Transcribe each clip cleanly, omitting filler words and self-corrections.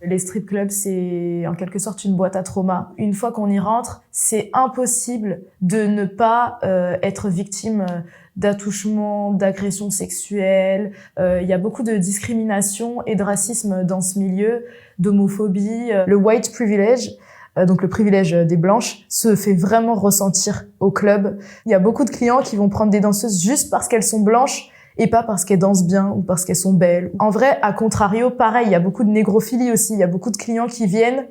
Les strip clubs, c'est en quelque sorte une boîte à trauma. Une fois qu'on y rentre, c'est impossible de ne pas être victime d'attouchements, d'agressions sexuelles. Il y a beaucoup de discrimination et de racisme dans ce milieu, d'homophobie. Le white privilege, donc le privilège des blanches, se fait vraiment ressentir au club. Il y a beaucoup de clients qui vont prendre des danseuses juste parce qu'elles sont blanches et pas parce qu'elles dansent bien ou parce qu'elles sont belles. En vrai, à contrario, pareil, il y a beaucoup de négrophilie aussi. Il y a beaucoup de clients qui viennent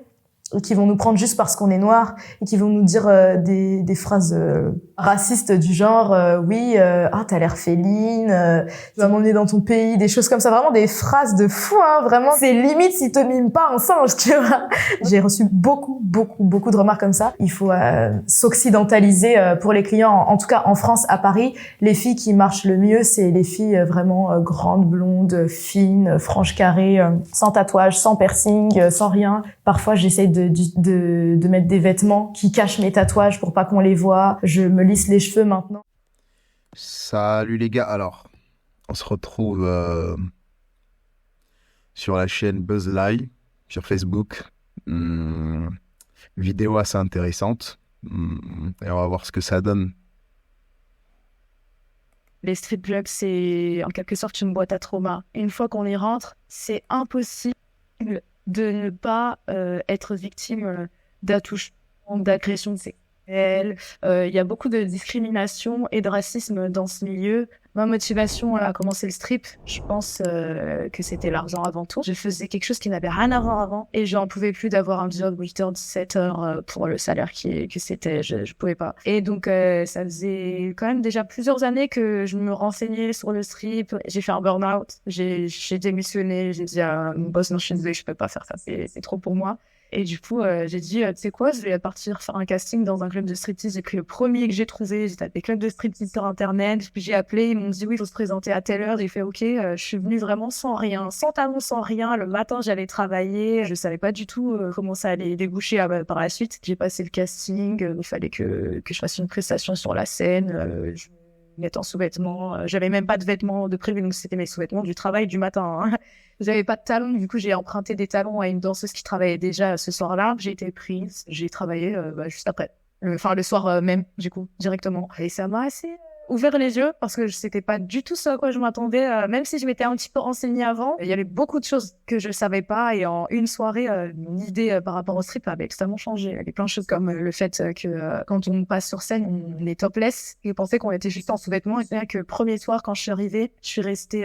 et qui vont nous prendre juste parce qu'on est noir et qui vont nous dire des phrases racistes du genre oui, t'as l'air féline, tu vas m'emmener dans ton pays, des choses comme ça, vraiment des phrases de fou, hein, vraiment. C'est limite s'il te mime pas un singe, tu vois. J'ai reçu beaucoup de remarques comme ça. Il faut s'occidentaliser pour les clients. En tout cas, en France, à Paris, les filles qui marchent le mieux, c'est les filles vraiment grandes, blondes, fines, franches carrées, sans tatouage, sans piercing, sans rien. Parfois, j'essaye de mettre des vêtements qui cachent mes tatouages pour pas qu'on les voit. Je me lisse les cheveux maintenant. Salut les gars, alors on se retrouve sur la chaîne BuzzLive sur Facebook. Vidéo assez intéressante. Et on va voir ce que ça donne. Les strip clubs, c'est en quelque sorte une boîte à trauma. Une fois qu'on y rentre, c'est impossible de ne pas être victime d'attouchements, d'agressions sexuelles. Il y a beaucoup de discrimination et de racisme dans ce milieu. Ma motivation à commencer le strip, je pense que c'était l'argent avant tout. Je faisais quelque chose qui n'avait rien à voir avant et j'en pouvais plus d'avoir un job 8h-17 heures pour le salaire que c'était. Je pouvais pas. Et donc ça faisait quand même déjà plusieurs années que je me renseignais sur le strip. J'ai fait un burn-out. J'ai démissionné. J'ai dit à mon boss, non, je suis désolée, je peux pas faire ça. C'est trop pour moi. Et du coup, j'ai dit, tu sais quoi, je vais partir faire un casting dans un club de striptease. J'ai pris le premier que j'ai trouvé. J'ai tapé club de striptease sur Internet. Puis j'ai appelé. Ils m'ont dit, oui, il faut se présenter à telle heure. J'ai fait, OK. Je suis venue vraiment sans rien, sans talon, sans rien. Le matin, j'allais travailler. Je savais pas du tout comment ça allait déboucher par la suite. J'ai passé le casting. Il fallait que je fasse une prestation sur la scène. Je me mette en sous-vêtements. J'avais même pas de vêtements de prévu. Donc c'était mes sous-vêtements du travail du matin. Hein. J'avais pas de talons, du coup j'ai emprunté des talons à une danseuse qui travaillait déjà ce soir-là. J'ai été prise, j'ai travaillé juste après. Enfin le soir même, du coup, directement. Et ça m'a assez ouvert les yeux parce que c'était pas du tout ce à quoi je m'attendais. Même si je m'étais un petit peu renseignée avant, il y avait beaucoup de choses que je savais pas et en une soirée, mon idée par rapport au strip avait totalement changé. Il y avait plein de choses comme le fait que quand on passe sur scène, on est topless. Je pensais qu'on était juste en sous-vêtements et c'est que le premier soir quand je suis arrivée, je suis restée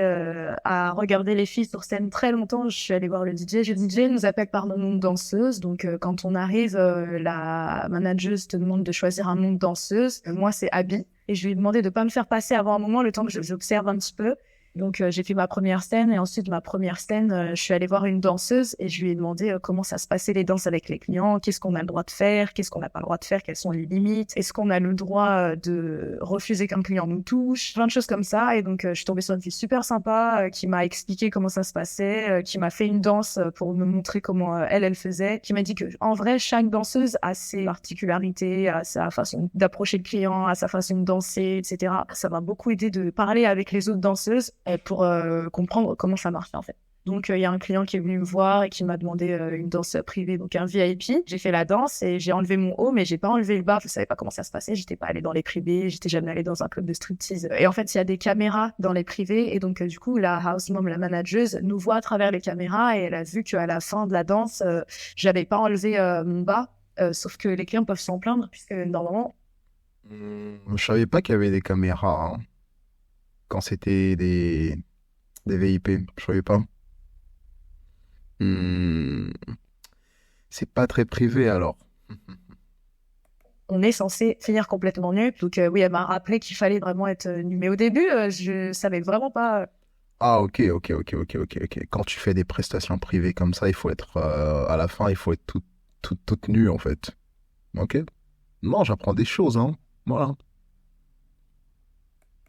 à regarder les filles sur scène très longtemps. Je suis allée voir le DJ. Le DJ nous appelle par nos noms de danseuses. Donc quand on arrive, la manageuse te demande de choisir un nom de danseuse. Moi c'est Abby. Et je lui ai demandé de pas me faire passer avant un moment, le temps que j'observe un petit peu. Donc j'ai fait ma première scène et ensuite ma première scène, je suis allée voir une danseuse et je lui ai demandé comment ça se passait les danses avec les clients, qu'est-ce qu'on a le droit de faire, qu'est-ce qu'on n'a pas le droit de faire, quelles sont les limites, est-ce qu'on a le droit de refuser qu'un client nous touche, plein de choses comme ça. Et donc je suis tombée sur une fille super sympa qui m'a expliqué comment ça se passait, qui m'a fait une danse pour me montrer comment elle faisait, qui m'a dit que en vrai chaque danseuse a ses particularités, a sa façon d'approcher le client, a sa façon de danser, etc. Ça m'a beaucoup aidé de parler avec les autres danseuses pour comprendre comment ça marche en fait. Donc il y a un client qui est venu me voir et qui m'a demandé une danse privée, donc un VIP. J'ai fait la danse et j'ai enlevé mon haut, mais j'ai pas enlevé le bas. Je savais pas comment ça se passait. J'étais pas allée dans les privés, j'étais jamais allée dans un club de striptease. Et en fait, il y a des caméras dans les privés et donc du coup, la house mom, la manageuse, nous voit à travers les caméras et elle a vu qu'à la fin de la danse, j'avais pas enlevé mon bas. Sauf que les clients peuvent s'en plaindre puisque normalement. Je savais pas qu'il y avait des caméras hein, quand c'était des VIP. Je savais pas. Hmm, c'est pas très privé alors. On est censé finir complètement nu. Donc oui, elle m'a rappelé qu'il fallait vraiment être nu. Mais au début, je savais vraiment pas. Ah ok. Quand tu fais des prestations privées comme ça, il faut être à la fin, il faut être toute nue en fait. Ok. Non, j'apprends des choses, hein. Voilà.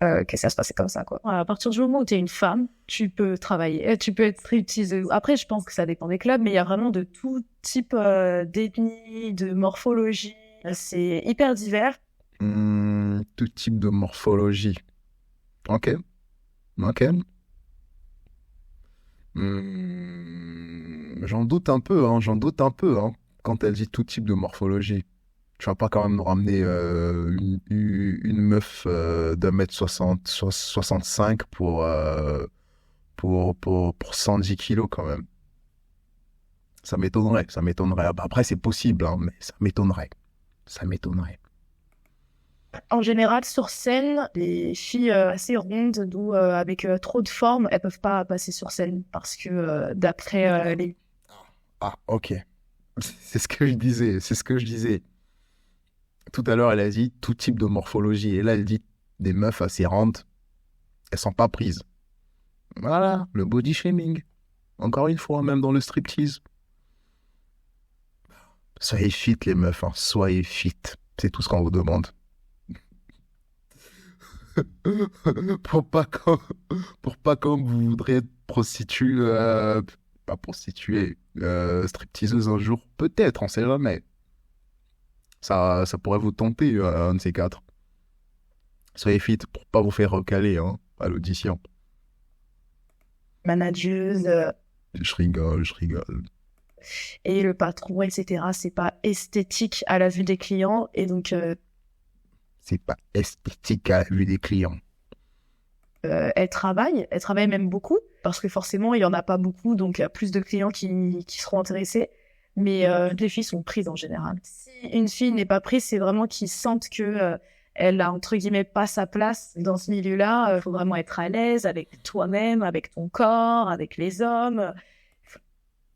Que ça se passait comme ça, quoi. À partir du moment où tu es une femme, tu peux travailler, tu peux être stripteaseuse. Après, je pense que ça dépend des clubs, mais il y a vraiment de tout type d'ethnie, de morphologie. C'est hyper divers. Tout type de morphologie. Ok. Ok. J'en doute un peu, hein, j'en doute un peu, hein, quand elle dit tout type de morphologie. Tu vas pas quand même nous ramener une meuf d'un mètre 65 pour 110 kilos quand même. Ça m'étonnerait, ça m'étonnerait. Bah, après, c'est possible, hein, mais ça m'étonnerait. Ça m'étonnerait. En général, sur scène, les filles assez rondes, d'où avec trop de forme, elles peuvent pas passer sur scène parce que d'après les... Ah, ok. C'est ce que je disais, c'est ce que je disais. Tout à l'heure, elle a dit tout type de morphologie. Et là, elle dit des meufs assez rondes, elles sont pas prises. Voilà, le body shaming. Encore une fois, même dans le striptease. Soyez fit, les meufs, hein. Soyez fit. C'est tout ce qu'on vous demande. pour pas comme, pour pas comme vous voudrez être prostituée, pas prostituée, stripteaseuse un jour. Peut-être, on sait jamais. Ça pourrait vous tenter, un de ces quatre. Soyez fit pour pas vous faire recaler, hein, à l'audition. manageuses Je rigole, je rigole. et le patron, etc. C'est pas esthétique à la vue des clients et donc C'est pas esthétique à la vue des clients. elles travaillent même beaucoup parce que forcément il y en a pas beaucoup donc il y a plus de clients qui seront intéressés. Mais les filles sont prises en général. Si une fille n'est pas prise, c'est vraiment qu'ils sentent que elle a entre guillemets pas sa place dans ce milieu-là. Faut vraiment être à l'aise avec toi-même, avec ton corps, avec les hommes.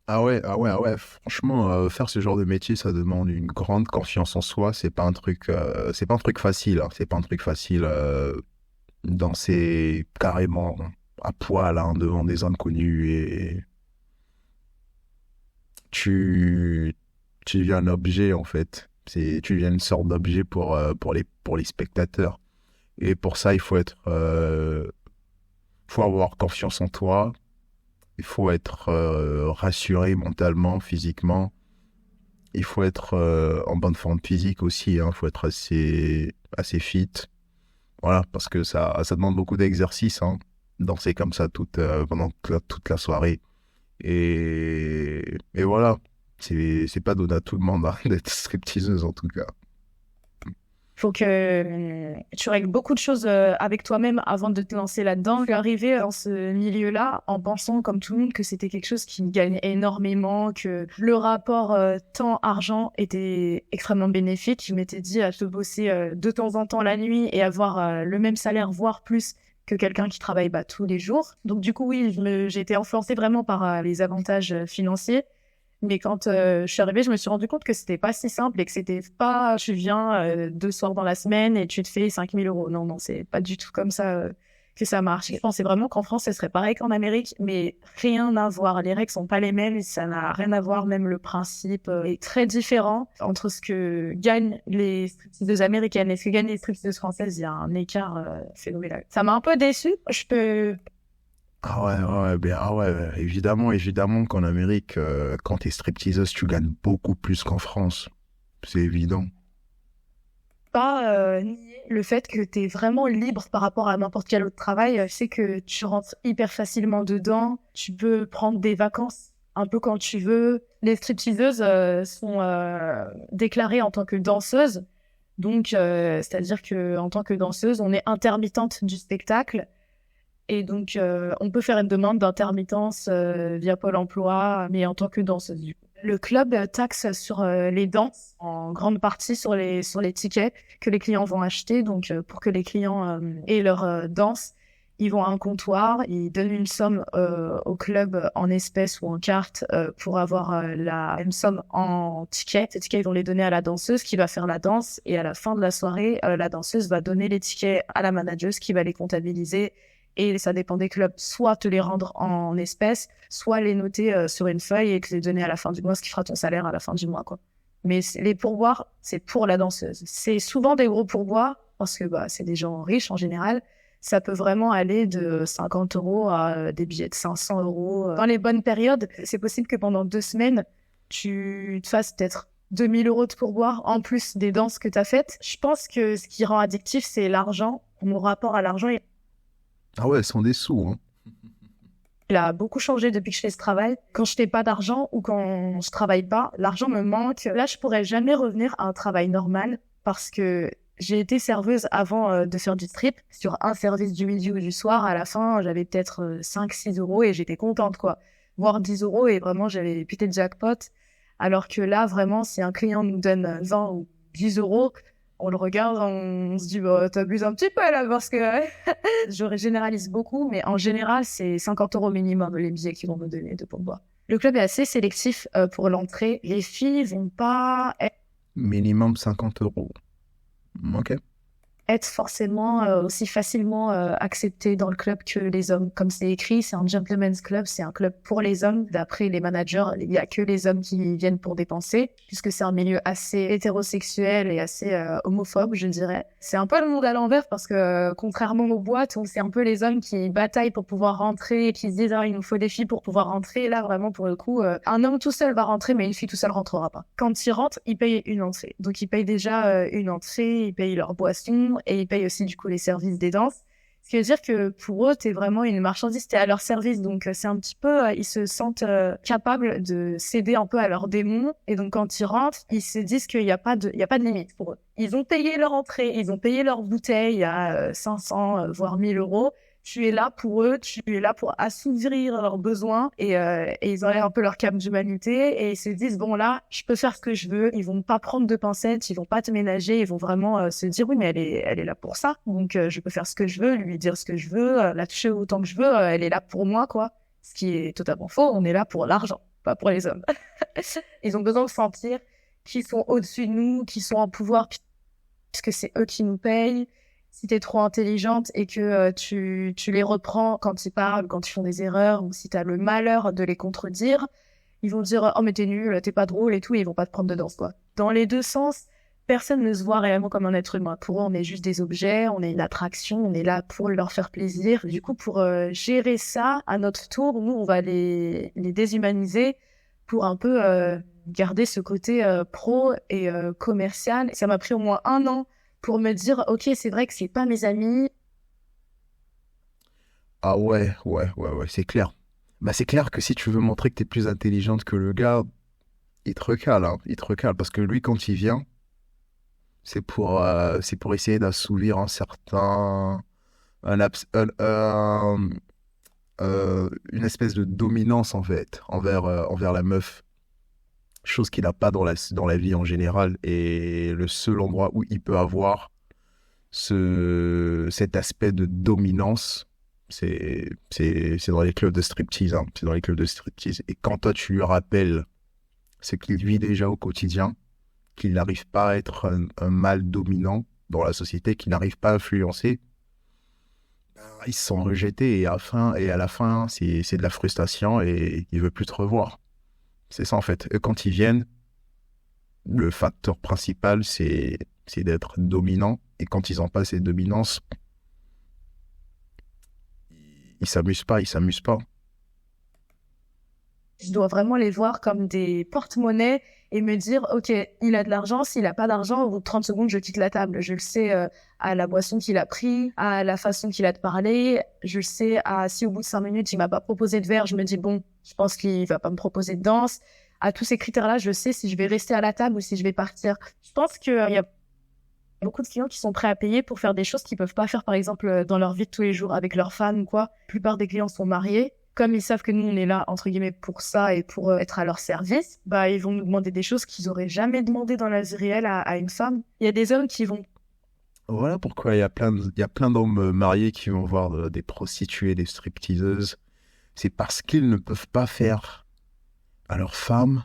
Ah ouais, ah ouais, ah ouais. Franchement, faire ce genre de métier, ça demande une grande confiance en soi. C'est pas un truc facile, hein. C'est pas un truc facile, danser carrément à poil, hein, devant des inconnus et tu, tu deviens un objet en fait. Tu deviens une sorte d'objet pour les spectateurs. Et pour ça, faut avoir confiance en toi. Il faut être rassuré mentalement, physiquement. Il faut être en bonne forme physique aussi. Il faut être assez fit. Voilà, parce que ça demande beaucoup d'exercice, hein. Danser comme ça pendant toute la soirée. Et voilà, c'est pas donné à tout le monde, hein, d'être stripteaseuse en tout cas. Faut que tu règles beaucoup de choses avec toi-même avant de te lancer là-dedans. Je suis arrivée dans ce milieu-là en pensant, comme tout le monde, que c'était quelque chose qui gagne énormément, que le rapport temps-argent était extrêmement bénéfique. Je m'étais dit à te bosser de temps en temps la nuit et avoir le même salaire, voire plus, que quelqu'un qui travaille tous les jours. Donc du coup, oui, j'ai été influencée vraiment par les avantages financiers. Mais quand je suis arrivée, je me suis rendu compte que c'était pas si simple et que c'était pas tu viens 2 soirs dans la semaine et tu te fais 5 000 euros. Non, c'est pas du tout comme ça que ça marche. Je pensais vraiment qu'en France, ce serait pareil qu'en Amérique, mais rien à voir. Les règles sont pas les mêmes, ça n'a rien à voir. Même le principe est très différent entre ce que gagnent les stripteaseuses américaines et ce que gagnent les stripteaseuses françaises. Il y a un écart phénoménal. Ça m'a un peu déçue. Je peux Ah ouais, évidemment, évidemment qu'en Amérique, quand t'es stripteaseuse, tu gagnes beaucoup plus qu'en France. C'est évident. pas nier le fait que tu es vraiment libre par rapport à n'importe quel autre travail. C'est que tu rentres hyper facilement dedans. Tu peux prendre des vacances un peu quand tu veux. Les stripteaseuses sont déclarées en tant que danseuses. Donc, c'est-à-dire que en tant que danseuse, on est intermittente du spectacle. Et donc, on peut faire une demande d'intermittence via Pôle emploi, mais en tant que danseuse, du coup. Le club taxe sur les danses, en grande partie sur les tickets que les clients vont acheter. Donc, pour que les clients aient leur danse, ils vont à un comptoir, ils donnent une somme au club en espèces ou en cartes pour avoir la même somme en tickets. Ces tickets, ils vont les donner à la danseuse qui va faire la danse. Et à la fin de la soirée, la danseuse va donner les tickets à la manageuse qui va les comptabiliser. Et ça dépend des clubs, soit te les rendre en espèces, soit les noter sur une feuille et te les donner à la fin du mois, ce qui fera ton salaire à la fin du mois, quoi. Mais les pourboires, c'est pour la danseuse. C'est souvent des gros pourboires, parce que c'est des gens riches en général. Ça peut vraiment aller de 50 euros à des billets de 500 euros. Dans les bonnes périodes, c'est possible que pendant 2 semaines, tu te fasses peut-être 2000 euros de pourboire en plus des danses que tu as faites. Je pense que ce qui rend addictif, c'est l'argent. Mon rapport à l'argent, Ah ouais, ce sont des sous, hein. Il a beaucoup changé depuis que je fais ce travail. Quand je fais pas d'argent ou quand je travaille pas, l'argent me manque. Là, je pourrais jamais revenir à un travail normal parce que j'ai été serveuse avant de faire du strip. Sur un service du midi ou du soir, à la fin, j'avais peut-être 5-6 euros et j'étais contente, quoi. Voire 10 euros et vraiment, j'avais pété le jackpot. Alors que là, vraiment, si un client nous donne 20 ou 10 euros, on le regarde, on se dit, bah, t'abuses un petit peu là, parce que je généralise beaucoup, mais en général, c'est 50 euros minimum les billets qu'ils vont me donner de pourboire. Le club est assez sélectif pour l'entrée. Les filles vont pas Minimum 50 euros. Ok. être forcément aussi facilement acceptées dans le club que les hommes. Comme c'est écrit, c'est un gentleman's club, c'est un club pour les hommes. D'après les managers, il n'y a que les hommes qui viennent pour dépenser, puisque c'est un milieu assez hétérosexuel et assez homophobe, je dirais. C'est un peu le monde à l'envers, parce que contrairement aux boîtes, où c'est un peu les hommes qui bataillent pour pouvoir rentrer, et qui se disent « Ah, il nous faut des filles pour pouvoir rentrer », là, vraiment, pour le coup, un homme tout seul va rentrer, mais une fille tout seule rentrera pas. Quand ils rentrent, ils payent une entrée. Donc, ils payent déjà une entrée, ils payent leur boisson, et ils payent aussi du coup les services des danses. Ce qui veut dire que pour eux, t'es vraiment une marchandise, t'es à leur service. Donc c'est un petit peu, ils se sentent capables de céder un peu à leurs démons. Et donc quand ils rentrent, ils se disent qu'il n'y a pas de limite pour eux. Ils ont payé leur entrée, ils ont payé leur bouteille à 500 voire 1000 euros. Tu es là pour eux, tu es là pour assouvir leurs besoins et ils enlèvent un peu leur cape d'humanité et ils se disent bon là, je peux faire ce que je veux, ils vont pas prendre de pincettes, ils vont pas te ménager, ils vont vraiment se dire oui mais elle est là pour ça, donc je peux faire ce que je veux, lui dire ce que je veux, la toucher autant que je veux, elle est là pour moi quoi. Ce qui est totalement faux, on est là pour l'argent, pas pour les hommes. Ils ont besoin de sentir qu'ils sont au-dessus de nous, qu'ils sont en pouvoir puisque c'est eux qui nous payent. Si t'es trop intelligente et que tu les reprends quand ils parlent, quand ils font des erreurs, ou si t'as le malheur de les contredire, ils vont dire « Oh mais t'es nul, t'es pas drôle et tout », et ils vont pas te prendre dedans, quoi. Dans les deux sens, personne ne se voit réellement comme un être humain. Pour eux, on est juste des objets, on est une attraction, on est là pour leur faire plaisir. Du coup, pour gérer ça, à notre tour, nous, on va les déshumaniser pour un peu garder ce côté pro et commercial. Ça m'a pris au moins 1 an pour me dire, ok, c'est vrai que c'est pas mes amis. Ah ouais, c'est clair. Bah c'est clair que si tu veux montrer que t'es plus intelligente que le gars, il te recale, hein. Il te recale parce que lui, quand il vient, c'est pour essayer d'assouvir un certain, une espèce de dominance en fait envers la meuf. Chose qu'il n'a pas dans la vie en général. Et le seul endroit où il peut avoir cet aspect de dominance, c'est dans les clubs de striptease. Hein. C'est dans les clubs de striptease. Et quand toi, tu lui rappelles ce qu'il vit déjà au quotidien, qu'il n'arrive pas à être un mâle dominant dans la société, qu'il n'arrive pas à influencer, ils se sont rejetés et à la fin, c'est de la frustration et il veut plus te revoir. C'est ça en fait. Et quand ils viennent, le facteur principal, c'est d'être dominant. Et quand ils n'ont pas cette dominance, ils s'amusent pas. Je dois vraiment les voir comme des porte-monnaies et me dire, ok, il a de l'argent, s'il a pas d'argent, au bout de 30 secondes, je quitte la table. Je le sais à la boisson qu'il a pris, à la façon qu'il a de parler. Je le sais si au bout de 5 minutes, il m'a pas proposé de verre, je me dis, bon, je pense qu'il va pas me proposer de danse. À tous ces critères-là, je sais si je vais rester à la table ou si je vais partir. Je pense qu'il y a beaucoup de clients qui sont prêts à payer pour faire des choses qu'ils peuvent pas faire, par exemple, dans leur vie de tous les jours avec leurs fans ou quoi. La plupart des clients sont mariés. Comme ils savent que nous, on est là, entre guillemets, pour ça et pour être à leur service, bah, ils vont nous demander des choses qu'ils auraient jamais demandé dans la vie réelle à une femme. Il y a des hommes qui vont... Voilà pourquoi il y a plein d'hommes mariés qui vont voir des prostituées, des stripteaseuses. C'est parce qu'ils ne peuvent pas faire à leurs femmes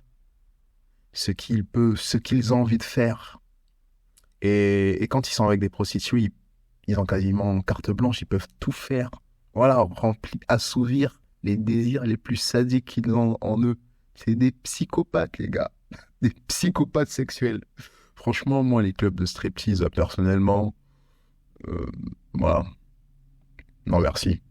ce qu'ils ont envie de faire. Et quand ils sont avec des prostituées, ils ont quasiment carte blanche, ils peuvent tout faire. Voilà, assouvir les désirs les plus sadiques qu'ils ont en eux. C'est des psychopathes, les gars. Des psychopathes sexuels. Franchement, moi, les clubs de striptease, personnellement, voilà. Non, merci.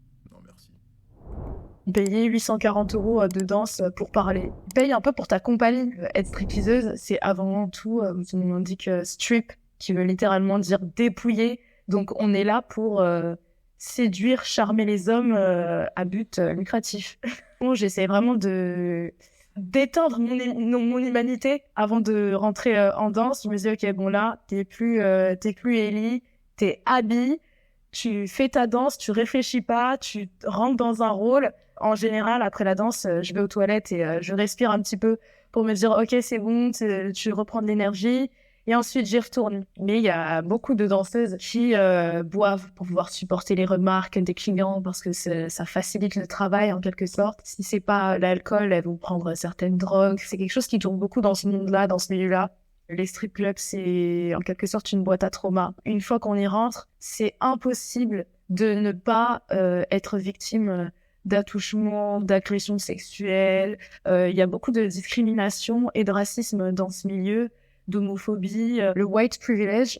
Payer 840 € de danse pour parler. Paye un peu pour ta compagnie. Être stripteaseuse, c'est avant tout, son nom indique strip, qui veut littéralement dire dépouiller. Donc, on est là pour séduire, charmer les hommes à but lucratif. Bon, j'essaie vraiment de d'éteindre mon humanité avant de rentrer en danse. Je me dis, ok, bon là, t'es plus Ellie, t'es Abby, tu fais ta danse, tu réfléchis pas, tu rentres dans un rôle. En général, après la danse, je vais aux toilettes et je respire un petit peu pour me dire, ok, c'est bon, tu reprends de l'énergie. Et ensuite, j'y retourne. Mais il y a beaucoup de danseuses qui boivent pour pouvoir supporter les remarques des clients parce que ça facilite le travail en quelque sorte. Si c'est pas l'alcool, elles vont prendre certaines drogues. C'est quelque chose qui tourne beaucoup dans ce monde-là, dans ce milieu-là. Les strip clubs, c'est en quelque sorte une boîte à trauma. Une fois qu'on y rentre, c'est impossible de ne pas être victime d'attouchements, d'agressions sexuelles. Il y a beaucoup de discrimination et de racisme dans ce milieu, d'homophobie. Le white privilege,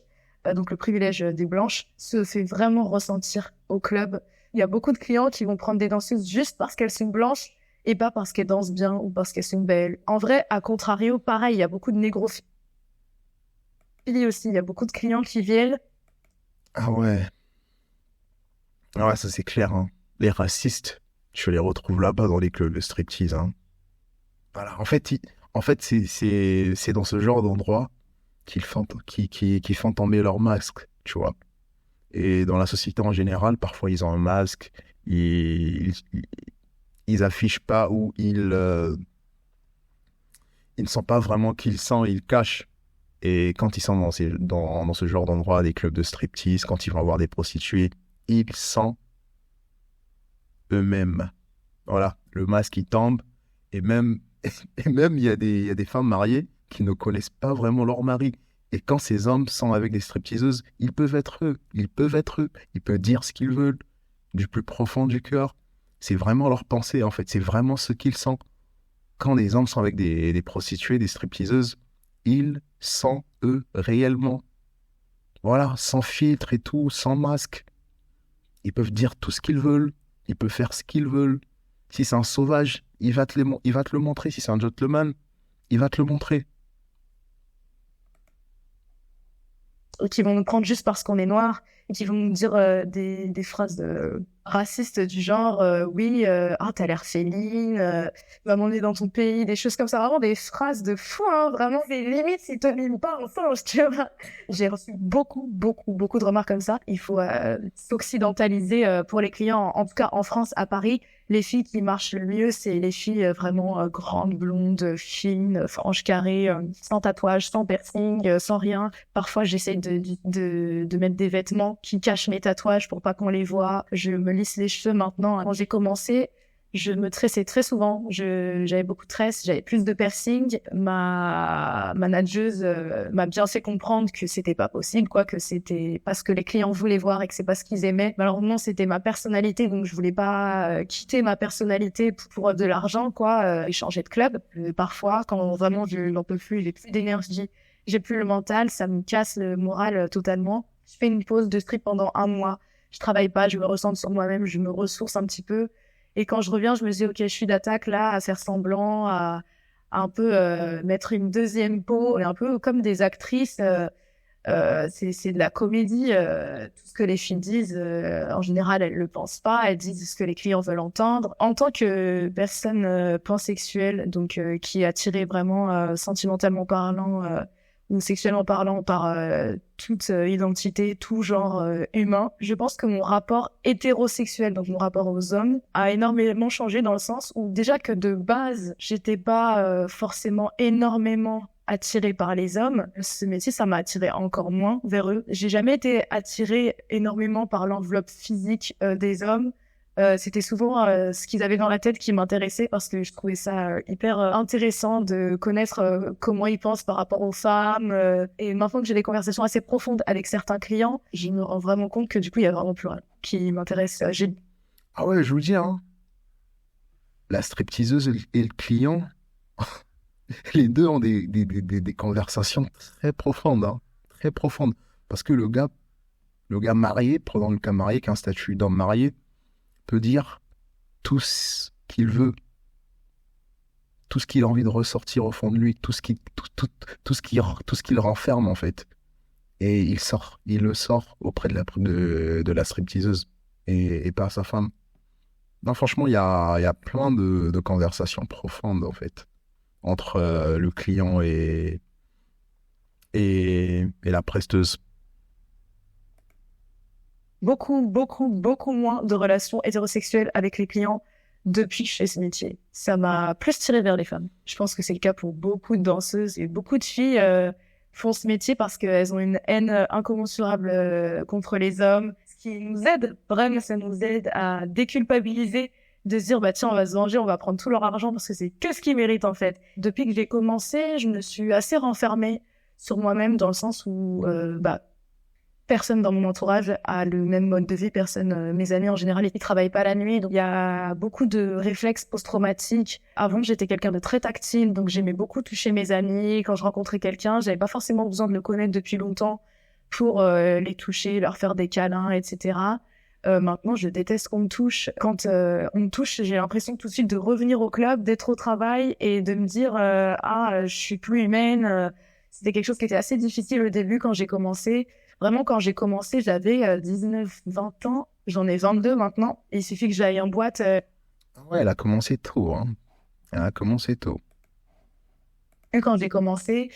donc le privilège des blanches, se fait vraiment ressentir au club. Il y a beaucoup de clients qui vont prendre des danseuses juste parce qu'elles sont blanches et pas parce qu'elles dansent bien ou parce qu'elles sont belles. En vrai, à contrario, pareil, il y a beaucoup de négrophilie aussi. Il y a beaucoup de clients qui viennent. Ah ouais. Ah ouais, ça c'est clair, hein. Les racistes, tu les retrouves là-bas dans les clubs de striptease, hein. Voilà. En fait, c'est dans ce genre d'endroit qu'ils font tomber leur masque, tu vois. Et dans la société en général, parfois ils ont un masque, ils affichent pas ou ils ne sont pas vraiment qui ils sont, ils cachent. Et quand ils sont dans ce genre d'endroit, des clubs de striptease, quand ils vont voir des prostituées, ils sont eux-mêmes. Voilà, le masque il tombe, et même il y a des femmes mariées qui ne connaissent pas vraiment leur mari. Et quand ces hommes sont avec des stripteaseuses, ils peuvent être eux, ils peuvent dire ce qu'ils veulent, du plus profond du cœur. C'est vraiment leur pensée, en fait, c'est vraiment ce qu'ils sont. Quand les hommes sont avec des prostituées, des stripteaseuses, ils sont eux réellement. Voilà, sans filtre et tout, sans masque. Ils peuvent dire tout ce qu'ils veulent, ils peuvent faire ce qu'ils veulent. Si c'est un sauvage, il va te le montrer. Si c'est un gentleman, il va te le montrer. Qui vont nous prendre juste parce qu'on est noir et qui vont nous dire des phrases racistes du genre oui, t'as l'air féline, va m'emmener dans ton pays, des choses comme ça, vraiment des phrases de fou, hein, vraiment des limites s'ils te miment pas en singe, tu vois. J'ai reçu beaucoup de remarques comme ça. Il faut s'occidentaliser pour les clients, en tout cas en France, à Paris. Les filles qui marchent le mieux, c'est les filles vraiment grandes, blondes, fines, franches carrées, sans tatouage, sans piercing, sans rien. Parfois, j'essaie de mettre des vêtements qui cachent mes tatouages pour pas qu'on les voit. Je me lisse les cheveux maintenant. Quand j'ai commencé, je me tressais très souvent. J'avais beaucoup de tresses, j'avais plus de piercing. Ma manageuse m'a bien fait comprendre que c'était pas possible, quoi, que c'était pas ce que les clients voulaient voir et que c'est pas ce qu'ils aimaient. Malheureusement, c'était ma personnalité, donc je voulais pas quitter ma personnalité pour de l'argent, quoi, et changer de club. Parfois, quand vraiment je n'en peux plus, j'ai plus d'énergie, j'ai plus le mental, ça me casse le moral totalement. Je fais une pause de strip pendant 1 mois. Je travaille pas, je me recentre sur moi-même, je me ressource un petit peu. Et quand je reviens, je me dis, ok, je suis d'attaque là, à faire semblant, à un peu mettre une deuxième peau, et un peu comme des actrices. C'est de la comédie. Tout ce que les filles disent, en général, elles le pensent pas. Elles disent ce que les clients veulent entendre. En tant que personne pansexuelle, donc qui est attirée vraiment sentimentalement parlant ou sexuellement parlant par toute identité, tout genre humain. Je pense que mon rapport hétérosexuel, donc mon rapport aux hommes, a énormément changé dans le sens où déjà que de base, j'étais pas forcément énormément attirée par les hommes. Ce métier, ça m'a attirée encore moins vers eux. J'ai jamais été attirée énormément par l'enveloppe physique des hommes. C'était souvent ce qu'ils avaient dans la tête qui m'intéressait parce que je trouvais ça hyper intéressant de connaître comment ils pensent par rapport aux femmes. Et maintenant que j'ai des conversations assez profondes avec certains clients, je me rends vraiment compte que du coup, il y a vraiment plus rien qui m'intéresse. Ah ouais, je vous dis, hein, la stripteaseuse et le client, les deux ont des conversations très profondes, hein, très profondes. Parce que le gars marié, prenons le cas marié, qui a un statut d'homme marié, peut dire tout ce qu'il veut, tout ce qu'il a envie de ressortir au fond de lui, tout ce qui le renferme en fait. Et il le sort auprès de la stripteaseuse. et pas à sa femme. Non, franchement, il y a plein de conversations profondes, en fait, entre le client et la presteuse. Beaucoup moins de relations hétérosexuelles avec les clients depuis que je fais ce métier. Ça m'a plus tiré vers les femmes. Je pense que c'est le cas pour beaucoup de danseuses et beaucoup de filles font ce métier parce qu'elles ont une haine incommensurable contre les hommes. Ce qui nous aide, vraiment, ça nous aide à déculpabiliser, de se dire, bah tiens, on va se venger, on va prendre tout leur argent parce que c'est que ce qu'ils méritent en fait. Depuis que j'ai commencé, je me suis assez renfermée sur moi-même dans le sens où, personne dans mon entourage a le même mode de vie, mes amis en général, ils travaillent pas la nuit, donc il y a beaucoup de réflexes post-traumatiques. Avant, j'étais quelqu'un de très tactile, donc j'aimais beaucoup toucher mes amis. Quand je rencontrais quelqu'un, j'avais pas forcément besoin de le connaître depuis longtemps pour les toucher, leur faire des câlins, etc. Maintenant, je déteste qu'on me touche. Quand on me touche, j'ai l'impression tout de suite de revenir au club, d'être au travail et de me dire je suis plus humaine. C'était quelque chose qui était assez difficile au début quand j'ai commencé. Vraiment, quand j'ai commencé, j'avais 19, 20 ans. J'en ai 22 maintenant. Et il suffit que j'aille en boîte. Ouais, elle a commencé tôt, hein. Elle a commencé tôt. Et quand j'ai commencé,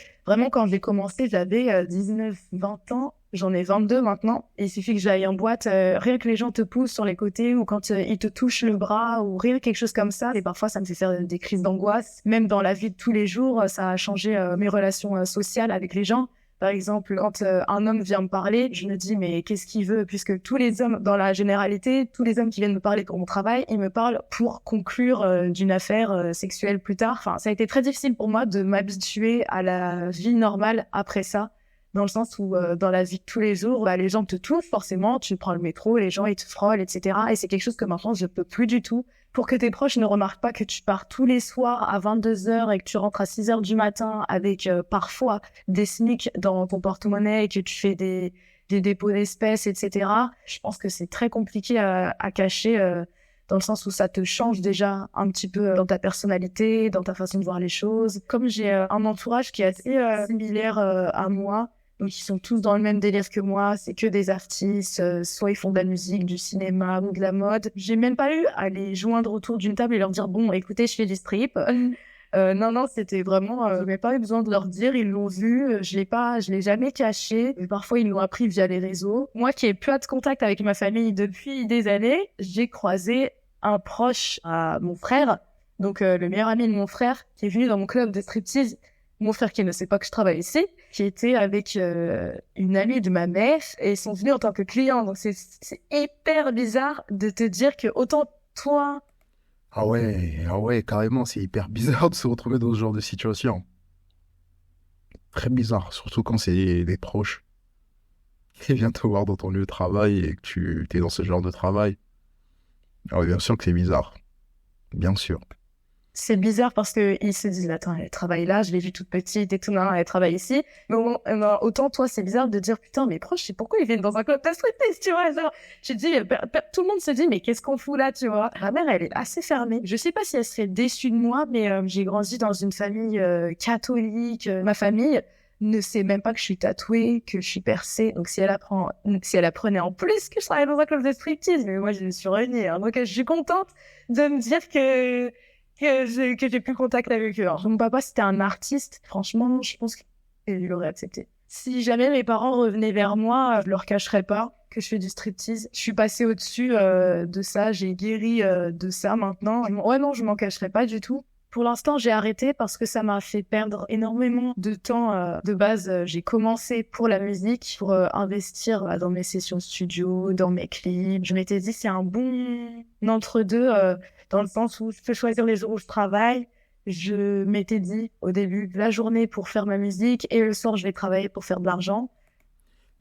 j'avais 19, 20 ans. J'en ai 22 maintenant. Et il suffit que j'aille en boîte. Rien que les gens te poussent sur les côtés ou quand ils te touchent le bras ou rien quelque chose comme ça. Et parfois, ça me fait faire des crises d'angoisse. Même dans la vie de tous les jours, ça a changé mes relations sociales avec les gens. Par exemple, quand un homme vient me parler, je me dis mais qu'est-ce qu'il veut? Puisque tous les hommes, dans la généralité, tous les hommes qui viennent me parler pour mon travail, ils me parlent pour conclure d'une affaire sexuelle plus tard. Enfin, ça a été très difficile pour moi de m'habituer à la vie normale après ça, dans le sens où dans la vie de tous les jours, les gens te touchent forcément, tu prends le métro, les gens ils te frôlent, etc. Et c'est quelque chose que maintenant je peux plus du tout. Pour que tes proches ne remarquent pas que tu pars tous les soirs à 22h et que tu rentres à 6h du matin avec parfois des SMIC dans ton porte-monnaie et que tu fais des dépôts d'espèces, etc. Je pense que c'est très compliqué à cacher dans le sens où ça te change déjà un petit peu dans ta personnalité, dans ta façon de voir les choses. Comme j'ai un entourage qui est assez similaire à moi, donc ils sont tous dans le même délire que moi, c'est que des artistes, soit ils font de la musique, du cinéma ou de la mode. J'ai même pas eu à les joindre autour d'une table et leur dire bon écoutez je fais du strip. Non, c'était vraiment, je n'ai pas eu besoin de leur dire, ils l'ont vu, je l'ai jamais caché. Et parfois ils l'ont appris via les réseaux. Moi qui ai plus de contact avec ma famille depuis des années, j'ai croisé un proche à mon frère, donc le meilleur ami de mon frère qui est venu dans mon club de striptease. Mon frère qui ne sait pas que je travaille ici, qui était avec une amie de ma mère et ils sont venus en tant que clients. Donc c'est hyper bizarre de te dire que autant toi... Ah ouais, carrément, c'est hyper bizarre de se retrouver dans ce genre de situation. Très bizarre, surtout quand c'est des proches qui viennent te voir dans ton lieu de travail et que tu es dans ce genre de travail. Ah oui, bien sûr que c'est bizarre. Bien sûr. C'est bizarre parce que ils se disent attends elle travaille là, je l'ai vue toute petite et tout, non, elle travaille ici. Mais autant toi c'est bizarre de dire putain mes proches c'est pourquoi ils viennent dans un club de striptease, tu vois, genre je dis tout le monde se dit mais qu'est-ce qu'on fout là, tu vois. Ma mère elle est assez fermée. Je sais pas si elle serait déçue de moi, mais j'ai grandi dans une famille catholique. Ma famille ne sait même pas que je suis tatouée, que je suis percée. Donc si elle apprenait en plus que je travaille dans un club de striptease, mais moi je me suis reniée. Hein. Donc je suis contente de me dire que j'ai plus contact avec eux. Alors, mon papa, c'était un artiste. Franchement, je pense qu'il l'aurait accepté. Si jamais mes parents revenaient vers moi, je leur cacherais pas que je fais du striptease. Je suis passée au-dessus de ça. J'ai guéri de ça maintenant. Ouais, non, je m'en cacherais pas du tout. Pour l'instant, j'ai arrêté parce que ça m'a fait perdre énormément de temps. De base, j'ai commencé pour la musique, pour investir dans mes sessions studio, dans mes clips. Je m'étais dit, c'est un bon entre-deux, dans le sens où je peux choisir les jours où je travaille. Je m'étais dit, au début, la journée pour faire ma musique et le soir, je vais travailler pour faire de l'argent.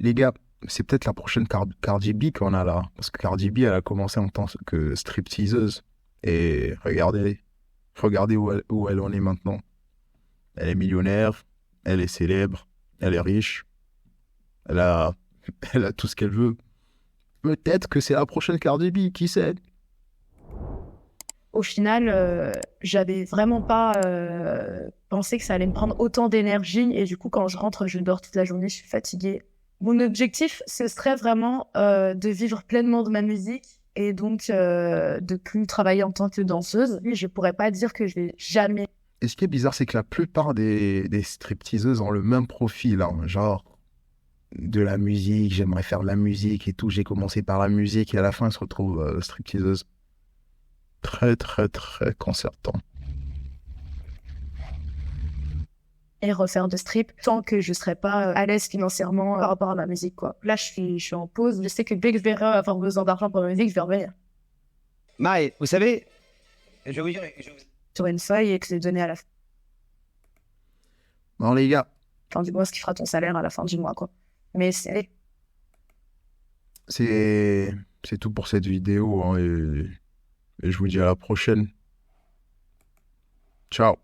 Les gars, c'est peut-être la prochaine Cardi B qu'on a là. Parce que Cardi B, elle a commencé en tant que stripteaseuse. Et regardez où elle en est maintenant. Elle est millionnaire, elle est célèbre, elle est riche, elle a tout ce qu'elle veut. Peut-être que c'est la prochaine Cardi B, qui sait? Au final, j'avais vraiment pas pensé que ça allait me prendre autant d'énergie et du coup, quand je rentre, je dors toute la journée, je suis fatiguée. Mon objectif, ce serait vraiment de vivre pleinement de ma musique et donc de plus travailler en tant que danseuse. Je pourrais pas dire que je vais jamais. Et ce qui est bizarre, c'est que la plupart des stripteaseuses ont le même profil, hein, genre de la musique, j'aimerais faire de la musique et tout. J'ai commencé par la musique et à la fin, elles se retrouvent stripteaseuses. Très, très, très concertant. Et refaire de strip tant que je serais pas à l'aise financièrement par rapport à ma musique, quoi. Là, je suis en pause. Je sais que dès que je vais avoir besoin d'argent pour ma musique, je vais revenir Marie, vous savez, je vais vous dire, sur une feuille et que je vais donner à la Bon, les gars, fin du mois ce qui fera ton salaire à la fin du mois, quoi. Mais c'est tout pour cette vidéo, hein, et je vous dis à la prochaine. Ciao.